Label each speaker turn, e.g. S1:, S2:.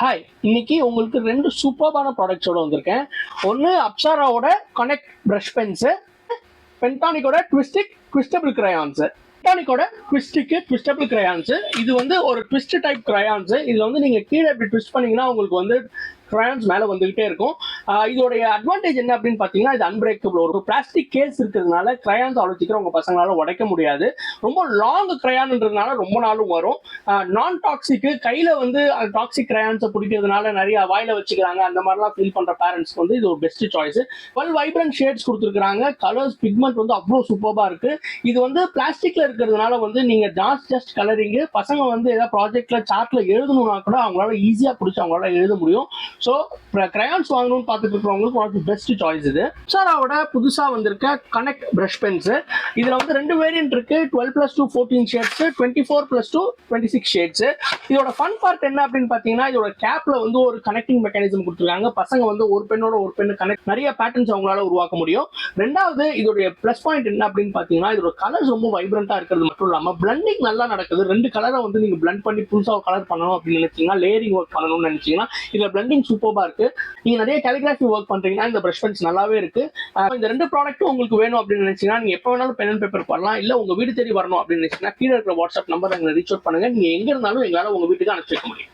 S1: Hi, இன்னைக்கு உங்களுக்கு ரெண்டு சூப்பர்பான ப்ராடக்ட்ஸோட வந்திருக்கேன். ஒன்று அப்சராவோட கனெக்ட் ப்ரஷ் பென்ஸு, பென்டானிக்கோட ட்விஸ்டபிள் கிரையான்ஸு. பென்டானிக்கோட ட்விஸ்டபிள் கிரையான்ஸு இது வந்து ஒரு ட்விஸ்ட் டைப் கிரையான்ஸு. இதில் வந்து நீங்கள் கீழே இப்படி ட்விஸ்ட் பண்ணீங்கன்னா உங்களுக்கு வந்து கிரையான்ஸ் மேலே வந்துகிட்டே இருக்கும். இதோடைய அட்வான்டேஜ் என்ன அப்படின்னு பார்த்தீங்கன்னா, இது அன்பிரேக்கபிள். ஒரு பிளாஸ்டிக் கேஸ் இருக்கிறதுனால கிரையான்ஸ் அவ்வளோ சீக்கிரம் உங்கள் பசங்களால உடைக்க முடியாது. ரொம்ப லாங் கிரையான்ன்றதுனால ரொம்ப நாளும் வரும். நான் டாக்ஸிக்கு கையில் வந்து டாக்ஸிக் கிரையான்ஸை பிடிக்கிறதுனால நிறைய வாயில வச்சுக்கிறாங்க, அந்த மாதிரிலாம் ஃபீல் பண்ணுற பேரண்ட்ஸ்க்கு வந்து இது ஒரு பெஸ்ட் சாய்ஸ். வைப்ரண்ட் ஷேட்ஸ் கொடுத்துருக்காங்க. கலர்ஸ் பிக்மெண்ட் வந்து அவ்வளோ சூப்பராக இருக்கு. இது வந்து பிளாஸ்டிக்ல இருக்கிறதுனால வந்து நீங்க ஜஸ்ட் கலரிங்கு பசங்க வந்து ஏதாவது ப்ராஜெக்ட்ல சார்ட்ல எழுதணும்னா கூட அவங்களால ஈஸியா பிடிச்சி அவங்களால எழுத முடியும். ஸோ கிரையான்ஸ் வாங்கணும்னு பார்த்துட்டு இருக்கிறவங்களுக்கு one of the best choice இது. அப்சராவோட புதுசா வந்திருக்க கனெக்ட் பிரஷ் பென்ஸ். இதுல வந்து ரெண்டு வேரியன்ட் இருக்கு, 12+2 14 ஷேட்ஸ், 24+2 26 ஷேட்ஸ். இதோட ஃபன் பார்ட் என்ன அப்படின்னு பாத்தீங்கன்னா, இதோட கேப்ல வந்து ஒரு கனெக்டிங் மெக்கானிசம் கொடுத்துருக்காங்க. பசங்க வந்து ஒரு பெண்ணோட ஒரு பெண்ணு கனெக்ட் நிறைய பேட்டர்ன்ஸ் அவங்களால உருவாக்க முடியும். ரெண்டாவது இதோடைய பிளஸ் பாயிண்ட் என்ன அப்படின்னு பாத்தீங்கன்னா, இதோட கலர்ஸ் ரொம்ப வைப்ரண்டா இருக்கிறது மட்டும் இல்லாம பிளண்டிங் நல்லா நடக்குது. ரெண்டு கலரை வந்து நீங்க பிளண்ட் பண்ணி புதுசா கலர் பண்ணணும் அப்படின்னு நினைச்சீங்கன்னா, லேயரிங் ஒர்க் பண்ணணும்னு நினைச்சீங்கன்னா இதுல பிளண்டிங் சூப்பரா இருக்கு. நீங்க நிறைய கேலிகிராஃபி ஒர்க் பண்றீங்கன்னா இந்த பிரஷ் பென்ஸ் நல்லாவே இருக்கு. இந்த ரெண்டு ப்ராடக்ட்டும் உங்களுக்கு வேணும் அப்படின்னு நினைச்சீங்கன்னா நீங்க எப்ப வேணாலும் பென் அண்ட் பேப்பர் பண்ணலாம். இல்ல உங்க வீடு தேடி வரணும் அப்படின்னு நினைச்சீங்கன்னா கீழே இருக்கிற வாட்ஸ்அப் நம்பர் எங்களை ரீச் அவுட் பண்ணுங்க. நீங்க எங்க இருந்தாலும் எங்களால உங்க வீட்டுக்கு அனுப்பிச்சு வைக்க முடியும்.